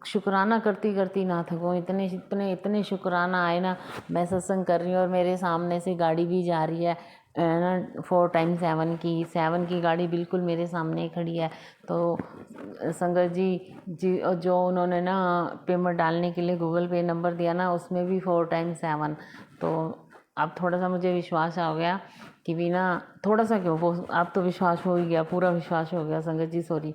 शुक्राना करती करती ना थकूँ, इतने इतने इतने शुक्राना आए ना। मैं सत्संग कर रही हूँ और मेरे सामने से गाड़ी भी जा रही है ना 4x7 की गाड़ी बिल्कुल मेरे सामने खड़ी है। तो संगत जी जो उन्होंने ना पेमेंट डालने के लिए गूगल पे नंबर दिया ना, उसमें भी 4x7। तो अब थोड़ा सा मुझे विश्वास आ गया कि भी ना, थोड़ा सा क्यों, वो अब तो विश्वास हो ही गया, पूरा विश्वास हो गया संगत जी, सॉरी,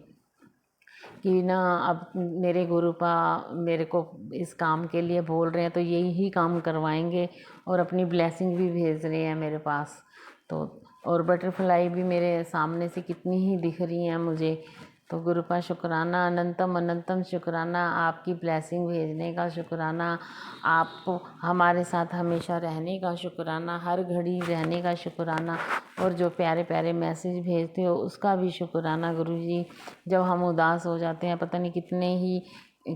कि ना अब मेरे गुरुपा मेरे को इस काम के लिए बोल रहे हैं तो यही ही काम करवाएंगे, और अपनी ब्लेसिंग भी भेज रहे हैं मेरे पास। तो और बटरफ्लाई भी मेरे सामने से कितनी ही दिख रही हैं मुझे। तो गुरुपा शुक्राना, अनंतम अनंतम शुक्राना, आपकी ब्लेसिंग भेजने का शुक्राना, आप हमारे साथ हमेशा रहने का शुक्राना, हर घड़ी रहने का शुक्राना, और जो प्यारे प्यारे मैसेज भेजते हो उसका भी शुक्राना गुरुजी। जब हम उदास हो जाते हैं, पता नहीं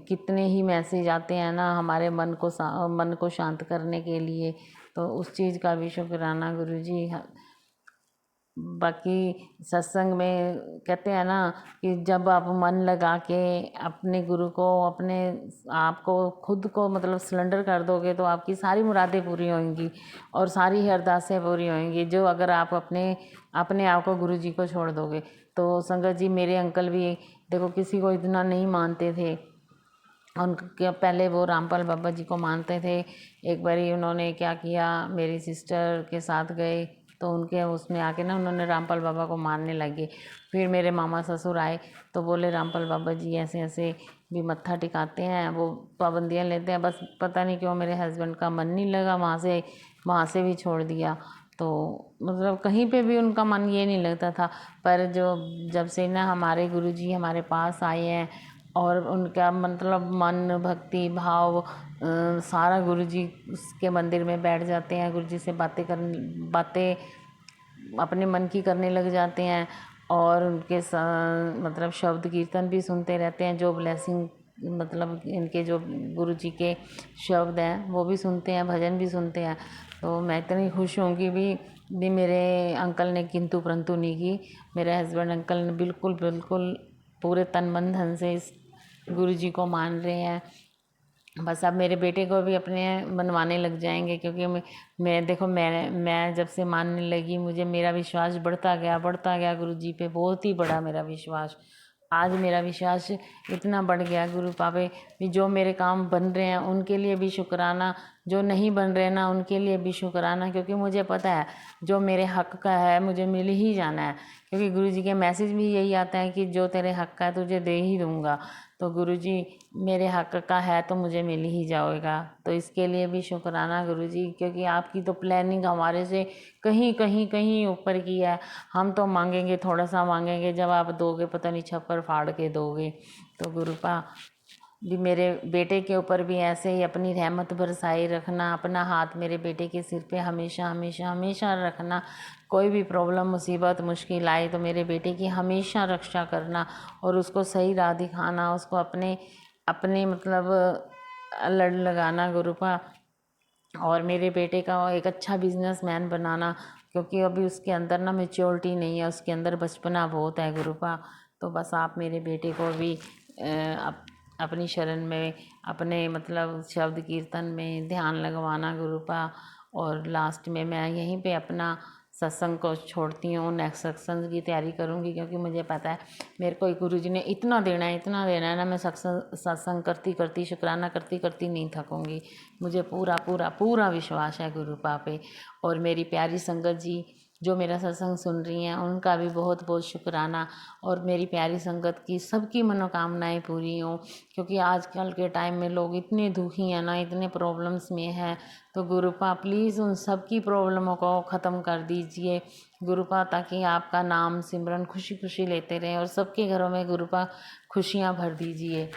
कितने ही मैसेज आते हैं ना हमारे मन को शांत करने के लिए, तो उस चीज़ का भी शुक्राना गुरुजी। बाकी सत्संग में कहते हैं ना कि जब आप मन लगा के अपने गुरु को, अपने आप को, खुद को मतलब सिलेंडर कर दोगे तो आपकी सारी मुरादें पूरी होंगी और सारी अरदासें पूरी होंगी, जो अगर आप अपने आप को गुरु जी को छोड़ दोगे। तो संगत जी मेरे अंकल भी देखो किसी को इतना नहीं मानते थे, उनके पहले वो रामपाल बाबा जी को मानते थे। एक बारी उन्होंने क्या किया, मेरी सिस्टर के साथ गए तो उनके उसमें आके ना उन्होंने रामपाल बाबा को मानने लगे। फिर मेरे मामा ससुर आए तो बोले रामपाल बाबा जी ऐसे ऐसे भी मत्था टिकाते हैं, वो पाबंदियाँ लेते हैं। बस पता नहीं क्यों मेरे हस्बैंड का मन नहीं लगा, वहाँ से भी छोड़ दिया। तो मतलब कहीं पे भी उनका मन ये नहीं लगता था। पर जब से ना हमारे गुरुजी हमारे पास आए हैं और उनका मतलब मन भक्ति भाव सारा गुरुजी के मंदिर में बैठ जाते हैं, गुरुजी से बातें अपने मन की करने लग जाते हैं, और उनके मतलब शब्द कीर्तन भी सुनते रहते हैं, जो ब्लेसिंग मतलब इनके जो गुरुजी के शब्द हैं वो भी सुनते हैं, भजन भी सुनते हैं। तो मैं इतनी खुश हूँ कि भी मेरे अंकल ने किंतु परंतु नहीं की। मेरे हस्बैंड अंकल ने बिल्कुल बिल्कुल पूरे तन मन धन से इस गुरुजी को मान रहे हैं। बस अब मेरे बेटे को भी अपने मनवाने लग जाएंगे, क्योंकि मैं देखो मैं जब से मानने लगी मुझे मेरा विश्वास बढ़ता गया गुरुजी पे, बहुत ही बड़ा मेरा विश्वास। आज मेरा विश्वास इतना बढ़ गया गुरु पापे भी, जो मेरे काम बन रहे हैं उनके लिए भी शुक्राना, जो नहीं बन रहे ना उनके लिए भी शुक्राना, क्योंकि मुझे पता है जो मेरे हक का है मुझे मिल ही जाना है। क्योंकि गुरुजी के मैसेज भी यही आता है कि जो तेरे हक का है तुझे दे ही दूंगा। तो गुरुजी मेरे हक का है तो मुझे मिल ही जाएगा। तो इसके लिए भी शुक्राना गुरुजी, क्योंकि आपकी तो प्लानिंग हमारे से कहीं कहीं कहीं ऊपर की है। हम तो मांगेंगे, थोड़ा सा मांगेंगे, जब आप दोगे पता नहीं छप्पर फाड़ के दोगे। तो गुरुपा भी मेरे बेटे के ऊपर भी ऐसे ही अपनी रहमत बरसाई रखना, अपना हाथ मेरे बेटे के सिर पे हमेशा हमेशा हमेशा रखना। कोई भी प्रॉब्लम मुसीबत मुश्किल आए तो मेरे बेटे की हमेशा रक्षा करना, और उसको सही राह दिखाना, उसको अपने अपने मतलब लड़ लगाना गुरुपा, और मेरे बेटे का एक अच्छा बिजनेसमैन बनाना। क्योंकि अभी उसके अंदर ना मैच्योरिटी नहीं है, उसके अंदर बचपना बहुत है गुरुपा। तो बस आप मेरे बेटे को भी अपनी शरण में, अपने मतलब शब्द कीर्तन में ध्यान लगवाना गुरुपा। और लास्ट में मैं यहीं पे अपना सत्संग को छोड़ती हूँ, नेक्स्ट सत्संग की तैयारी करूँगी, क्योंकि मुझे पता है मेरे को गुरुजी ने इतना देना है, इतना देना है ना। मैं सत्संग करती करती, शुक्राना करती करती नहीं थकूँगी। मुझे पूरा पूरा पूरा विश्वास है गुरुपा पे। और मेरी प्यारी संगत जी जो मेरा सत्संग सुन रही हैं, उनका भी बहुत बहुत शुक्राना। और मेरी प्यारी संगत की सबकी मनोकामनाएं पूरी हों, क्योंकि आजकल के टाइम में लोग इतने दुखी हैं ना, इतने प्रॉब्लम्स में हैं। तो गुरुपा प्लीज़ उन सब की प्रॉब्लमों को ख़त्म कर दीजिए गुरुपा, ताकि आपका नाम सिमरन खुशी खुशी लेते रहें और सबके घरों में गुरुपा खुशियाँ भर दीजिए।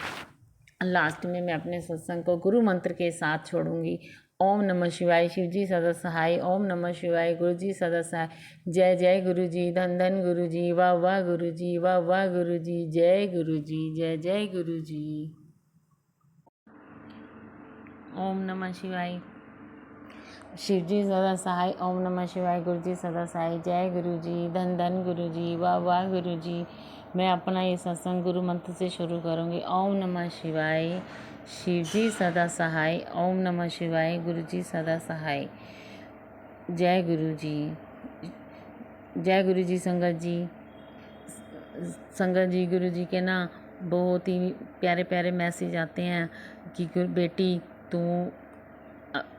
लास्ट में मैं अपने सत्संग को गुरु मंत्र के साथ छोड़ूंगी। ओम नमः शिवाय, शिव जी सदा सहाय। ओम नमः शिवाय, गुरु जी सदा सहाय। जय जय गुरु जी, धन धन गुरु जी, वाह वाह गुरु जी, वाह वाह गुरु जी, जय गुरु जी, जय जय गुरु जी। ओम नमः शिवाय, शिव जी सदा सहाय। ओम नमः शिवाय, गुरु जी सदा सहाय। जय गुरु जी, धन धन गुरु जी, वाह वाह गुरु जी। मैं अपना ये सत्संग गुरु मंत्र से शुरू करूँगी। ओम नमः शिवाय, शिव जी सदा सहाय। ओम नमः शिवाय, गुरु जी सदा सहाय। जय गुरु जी, जय गुरु जी। संगत जी, संगत जी, गुरु जी के ना बहुत ही प्यारे प्यारे मैसेज आते हैं कि बेटी तू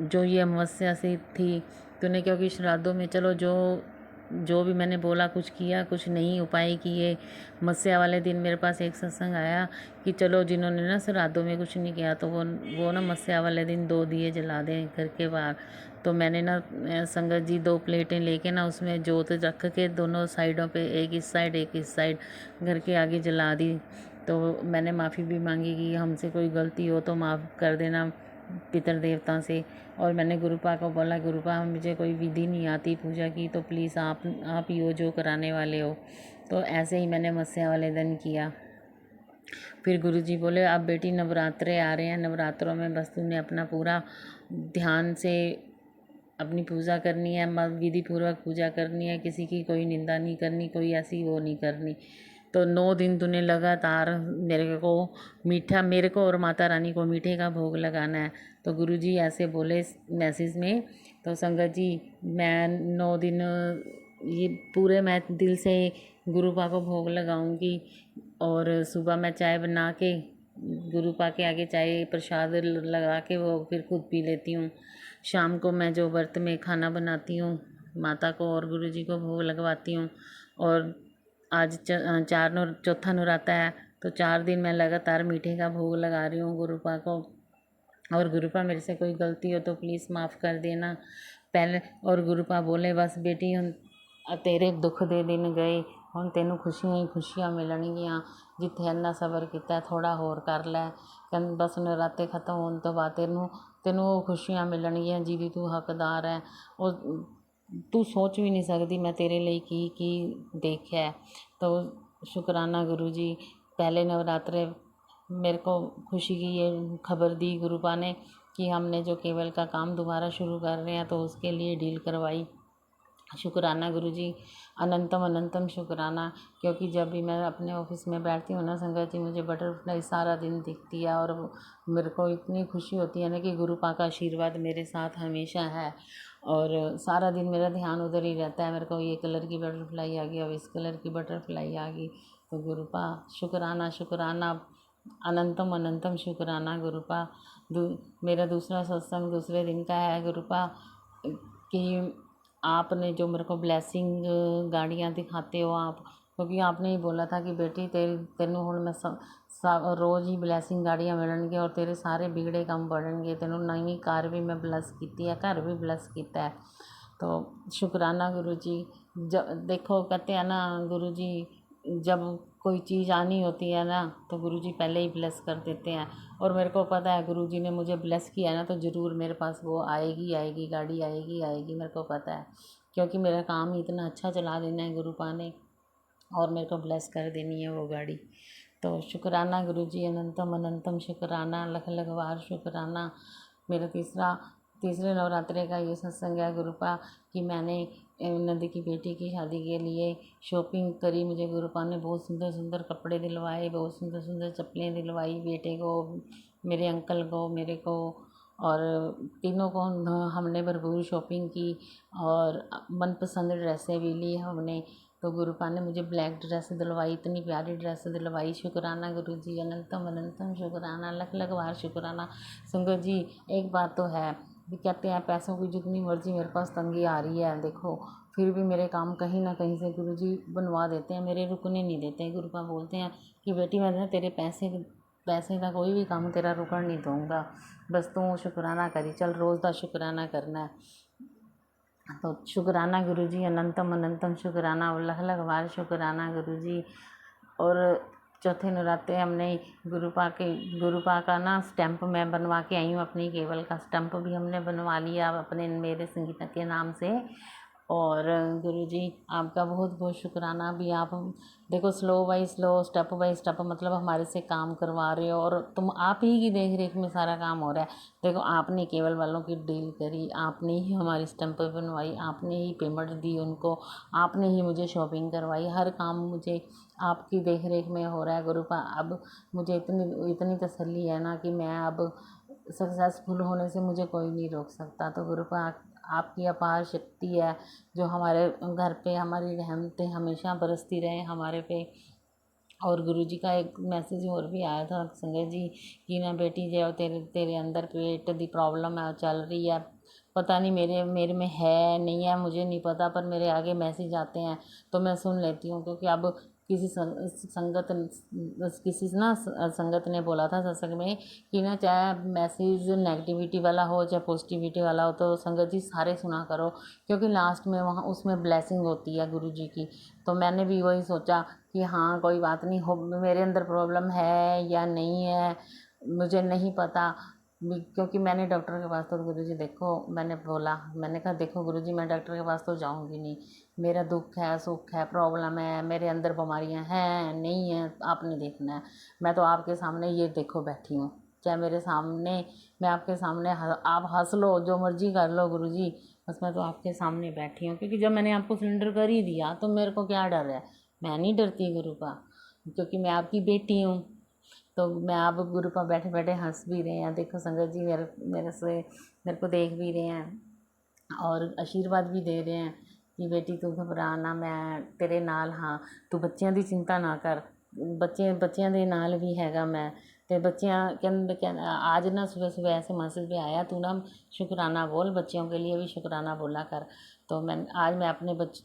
जो ये अमावस्या से थी, तूने क्योंकि श्राद्धों में चलो जो भी मैंने बोला कुछ किया, कुछ नहीं उपाय किए। मस्या वाले दिन मेरे पास एक सत्संग आया कि चलो जिन्होंने ना श्राद्धों में कुछ नहीं किया तो वो ना मस्या वाले दिन 2 दिए जला दें घर के बाहर। तो मैंने ना संगत जी 2 प्लेटें लेके ना उसमें जोत रख के दोनों साइडों पे, एक इस साइड एक इस साइड, घर के आगे जला दी। तो मैंने माफ़ी भी मांगी कि हमसे कोई गलती हो तो माफ़ कर देना पितर देवता से। और मैंने गुरुपा को बोला, गुरुपा मुझे कोई विधि नहीं आती पूजा की, तो प्लीज़ आप ही हो जो कराने वाले हो। तो ऐसे ही मैंने मस्या वाले दिन किया। फिर गुरुजी बोले अब बेटी नवरात्रे आ रहे हैं, नवरात्रों में बस तूने अपना पूरा ध्यान से अपनी पूजा करनी है, विधि पूर्वक पूजा करनी है, किसी की कोई निंदा नहीं करनी, कोई ऐसी वो नहीं करनी। तो 9 दिन तूने लगातार मेरे को मीठा, मेरे को और माता रानी को मीठे का भोग लगाना है। तो गुरुजी ऐसे बोले मैसेज में। तो संगत जी मैं 9 दिन ये पूरे मैं दिल से गुरुपा को भोग लगाऊंगी। और सुबह मैं चाय बना के गुरुपा के आगे चाय प्रसाद लगा के वो फिर खुद पी लेती हूँ। शाम को मैं जो व्रत में खाना बनाती हूँ माता को और गुरुजी को भोग लगवाती हूँ। और आज चौथा नवराता है, तो 4 दिन मैं लगातार मीठे का भोग लगा रही हूँ गुरुपा को। और गुरुपा मेरे से कोई गलती हो तो प्लीज़ माफ़ कर देना पहले। और गुरुपा बोले बस बेटी हम तेरे दुख दे दिन गए, ਹੁਣ ਤੈਨੂੰ ਖੁਸ਼ੀਆਂ ਹੀ ਖੁਸ਼ੀਆਂ ਮਿਲਣਗੀਆਂ। ਜਿੱਥੇ ਇੰਨਾ ਸਬਰ ਕੀਤਾ ਥੋੜ੍ਹਾ ਹੋਰ ਕਰ ਲੈ। ਕਹਿੰਦੇ ਬਸ ਨਰਾਤੇ ਖਤਮ ਹੋਣ ਤੋਂ ਬਾਅਦ ਤੈਨੂੰ ਉਹ ਖੁਸ਼ੀਆਂ ਮਿਲਣਗੀਆਂ ਜਿਹਦੀ ਤੂੰ ਹੱਕਦਾਰ ਹੈ। ਉਹ ਤੂੰ ਸੋਚ ਵੀ ਨਹੀਂ ਸਕਦੀ ਮੈਂ ਤੇਰੇ ਲਈ ਕੀ ਕੀ ਦੇਖਿਆ। तो शुक्राना गुरु जी, पहले नवरात्रे मेरे को खुशी की ये खबर दी गुरुपा ने कि हमने जो केवल का काम दोबारा शुरू कर रहे हैं, तो उसके लिए डील करवाई। शुक्राना गुरु जी, अनंतम अनंतम शुक्राना। क्योंकि जब भी मैं अपने ऑफिस में बैठती हूँ ना संगत जी, मुझे बटरफ्लाई सारा दिन दिखती है और मेरे को इतनी खुशी होती है ना कि गुरुपा का आशीर्वाद मेरे साथ हमेशा है। और सारा दिन मेरा ध्यान उधर ही रहता है, मेरे को ये कलर की बटरफ्लाई आ गई, अब इस कलर की बटरफ्लाई आ गई। तो गुरुपा शुक्राना शुक्राना, अनंतम अनंतम शुक्राना गुरुपा। मेरा दूसरा सत्संग दूसरे दिन का है गुरुपा कि आपने जो मेरे को ब्लैसिंग गाड़ियाँ दिखाते हो आप, क्योंकि आपने ही बोला था कि बेटी तेनू हुण मैं रोज़ ही ब्लैसिंग गाड़ियाँ मिलणगियां और तेरे सारे बिगड़े काम बढ़नगे। तेनू नवीं कार भी मैं ब्लैस की है, घर भी ब्लैस किया है। तो शुक्राना गुरु जी। देखो कहते हैं ना गुरु जी, जब कोई चीज़ आनी होती है ना तो गुरु जी पहले ही ब्लेस कर देते हैं। और मेरे को पता है गुरु जी ने मुझे ब्लेस किया है ना, तो ज़रूर मेरे पास वो आएगी आएगी गाड़ी आएगी आएगी, मेरे को पता है। क्योंकि मेरा काम ही इतना अच्छा चला देना है गुरुपा ने और मेरे को ब्लेस कर देनी है वो गाड़ी। तो शुक्राना गुरु जी, अनंतम अनंतम शुक्राना, लख लख बार शुक्राना। मेरा तीसरे नवरात्रे का ये सत्संग है गुरुपा कि मैंने नंदी की बेटी की शादी के लिए शॉपिंग करी। मुझे गुरुपा ने बहुत सुंदर सुंदर कपड़े दिलवाए, बहुत सुंदर सुंदर चप्पलें दिलवाई, बेटे को, मेरे अंकल को, मेरे को, और तीनों को हमने भरपूर शॉपिंग की और मनपसंद ड्रेसें भी ली हमने। तो गुरुपा ने मुझे ब्लैक ड्रेस दिलवाई, इतनी प्यारी ड्रेस दिलवाई। शुक्राना गुरुजी, अनंतम अनंतम शुक्राना, लख लख बार शुक्राना। संगत जी, एक बात तो है भी, कहते हैं पैसों की जितनी मर्जी मेरे पास तंगी आ रही है, देखो फिर भी मेरे काम कहीं ना कहीं से गुरुजी बनवा देते हैं, मेरे रुकने नहीं देते हैं। गुरुपा बोलते हैं कि बेटी मैं तेरे पैसे का कोई भी काम तेरा रुकन नहीं दूंगा, बस तू शुक्राना करी चल, रोज़ का शुक्राना करना है। तो शुक्राना गुरुजी, अनंतम अनंतम शुक्राना, लख लख बार शुक्राना गुरुजी। और चौथे नवरात्रे हमने गुरुपा का ना स्टैंप मैं बनवा के आई हूँ, अपनी केबल का स्टैंप भी हमने बनवा लिया अपने मेरे संगीता के नाम से। और गुरुजी आपका बहुत बहुत शुक्राना भी, आप देखो slow by slow, step by step मतलब हमारे से काम करवा रहे हो, और तुम आप ही की देख रेख में सारा काम हो रहा है। देखो आपने केवल वालों की डील करी, आपने ही हमारी स्टैंप बनवाई, आपने ही पेमेंट दी उनको, आपने ही मुझे शॉपिंग करवाई, हर काम मुझे आपकी देख रेख में हो रहा है। गुरुपा अब मुझे इतनी इतनी तसल्ली है ना कि मैं अब सक्सेसफुल होने से मुझे कोई नहीं रोक सकता। तो गुरुपा आपकी अपार शक्ति है जो हमारे घर पे, हमारी रहमतें हमेशा बरसती रहे हमारे पे। और गुरुजी का एक मैसेज और भी आया था संगत जी कि ना बेटी जो तेरे तेरे अंदर पेट दी प्रॉब्लम है चल रही है, पता नहीं मेरे में है नहीं है, मुझे नहीं पता, पर मेरे आगे मैसेज आते हैं तो मैं सुन लेती हूँ। क्योंकि अब किसी संगत ने बोला था सत्संग में कि ना चाहे मैसेज नेगेटिविटी वाला हो चाहे पॉजिटिविटी वाला हो, तो संगत जी सारे सुना करो, क्योंकि लास्ट में वहाँ उसमें ब्लेसिंग होती है गुरु जी की। तो मैंने भी वही सोचा कि हाँ कोई बात नहीं, हो मेरे अंदर प्रॉब्लम है या नहीं है मुझे नहीं पता, क्योंकि मैंने डॉक्टर के पास, तो गुरुजी देखो मैंने कहा देखो गुरुजी मैं डॉक्टर के पास तो जाऊंगी नहीं, मेरा दुख है सुख है प्रॉब्लम है, मेरे अंदर बीमारियां हैं नहीं है आपने देखना है। मैं तो आपके सामने ये देखो बैठी हूँ, चाहे मेरे सामने, मैं आपके सामने आप हंस लो जो मर्जी कर लो गुरुजी, बस मैं तो आपके सामने बैठी हूँ। क्योंकि जब मैंने आपको सिलेंडर कर ही दिया तो मेरे को क्या डर है, मैं नहीं डरती गुरुपा, क्योंकि मैं आपकी बेटी हूँ। तो मैं आप गुरुपा बैठे बैठे हंस भी रहे हैं, देखो संगत जी मेरे को देख भी रहे हैं और आशीर्वाद भी दे रहे हैं कि बेटी तू घबरा ना, मैं तेरे नाल हाँ, तू बच्चों की चिंता ना कर, बच्चों के नाल भी हैगा मैं। तो बच्चियाँ आज ना सुबह सुबह ऐसे मैसेज भी आया, तू ना शुक्राना बोल, बच्चों के लिए भी शुक्राना बोला कर। तो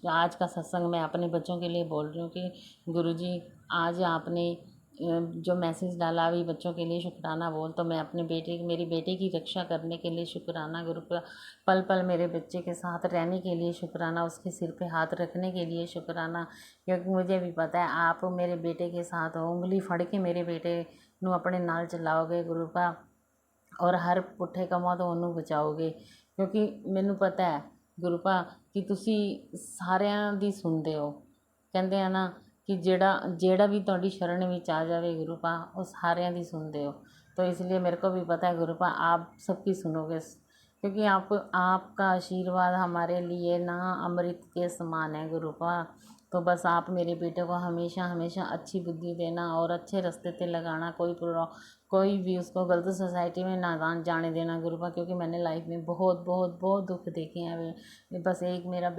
आज का सत्संग मैं अपने बच्चों के लिए बोल रही हूँ कि गुरुजी आज आपने जो मैसेज डाला अभी बच्चों के लिए शुक्राना बोल, तो मैं अपने मेरी बेटे की रक्षा करने के लिए शुक्राना, गुरु का पल पल मेरे बच्चे के साथ रहने के लिए शुक्राना, उसके सिर पे हाथ रखने के लिए शुक्राना। क्योंकि मुझे भी पता है आप मेरे बेटे के साथ हो, उंगली फड़ के मेरे बेटे नू अपने नाल चलाओगे गुरु का, और हर पुट्ठे कमां तो ਉਹਨੂੰ बचाओगे। क्योंकि मैनू पता है गुरुपा कि तुसी सारिਆਂ ਦੀ सुनते हो, कहते हैं ना कि जेड़ा भी तुहाडी शरण ਵਿੱਚ आ जावे गुरुपा वो सारिਆਂ ਦੀ सुनते हो। तो इसलिए मेरे को भी पता है गुरुपा आप सबकी सुनोगे, क्योंकि आपका आशीर्वाद हमारे लिए ना अमृत के समान है गुरुपा। तो बस आप मेरे बेटे को हमेशा हमेशा अच्छी बुद्धि देना और अच्छे रास्ते पे लगाना, कोई भी उसको गलत सोसाइटी में ना जाने देना गुरुपा। क्योंकि मैंने लाइफ में बहुत बहुत बहुत दुख देखे हैं, बस एक मेरा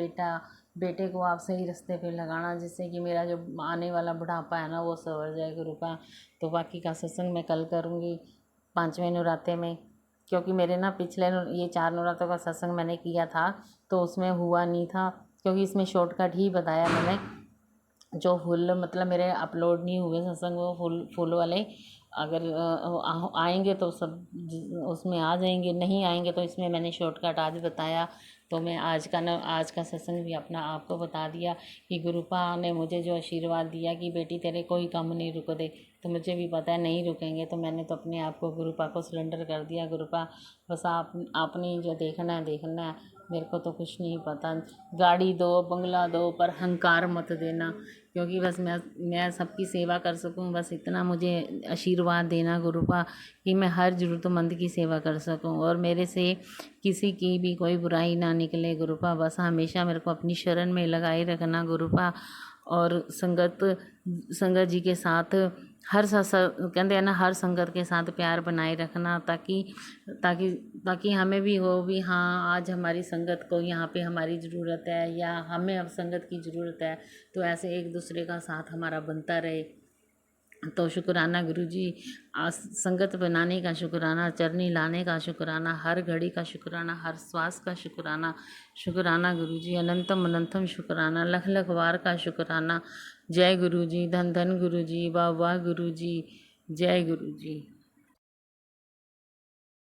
बेटे को आप सही रास्ते पे लगाना, जिससे कि मेरा जो आने वाला बुढ़ापा है ना वो सवर जाए गुरुपा। तो बाकी का सत्संग मैं कल करूँगी 5वें नवरात्रे में, क्योंकि मेरे ना पिछले ये 4 नवरात्रों का सत्संग मैंने किया था तो उसमें हुआ नहीं था, क्योंकि इसमें शॉर्टकट ही बताया मैंने, जो फुल मतलब मेरे अपलोड नहीं हुए सत्संग वो फुल वाले अगर आएंगे तो सब उसमें आ जाएंगे, नहीं आएंगे तो इसमें मैंने शॉर्टकट आज बताया। तो मैं आज का सत्संग भी अपना आपको बता दिया कि गुरुपा ने मुझे जो आशीर्वाद दिया कि बेटी तेरे कोई कम नहीं रुक दे, तो मुझे भी पता है नहीं रुकेंगे, तो मैंने तो अपने आप को गुरुपा को सरेंडर कर दिया। गुरुपा बस आपने जो देखना है, मेरे को तो कुछ नहीं पता, गाड़ी दो बंगला दो पर अहंकार मत देना, क्योंकि बस मैं सबकी सेवा कर सकूं, बस इतना मुझे आशीर्वाद देना गुरुपा कि मैं हर ज़रूरतमंद की सेवा कर सकूं और मेरे से किसी की भी कोई बुराई ना निकले गुरुपा। बस हमेशा मेरे को अपनी शरण में लगाए रखना गुरुपा। और संगत जी के साथ हर कहते हैं ना, हर संगत के साथ प्यार बनाए रखना, ताकि ताकि ताकि हमें भी हो भी हाँ आज हमारी संगत को यहाँ पे हमारी ज़रूरत है या हमें अब संगत की ज़रूरत है, तो ऐसे एक दूसरे का साथ हमारा बनता रहे। तो शुक्राना गुरुजी, संगत बनाने का शुक्राना, चरनी लाने का शुक्राना, हर घड़ी का शुक्राना, हर श्वास का शुक्राना। शुक्राना गुरुजी, अनंतम अनंतम शुक्राना, लख लख बार का शुक्राना। जय गुरुजी, धन धन गुरुजी, वाह वाह गुरुजी, जय गुरुजी।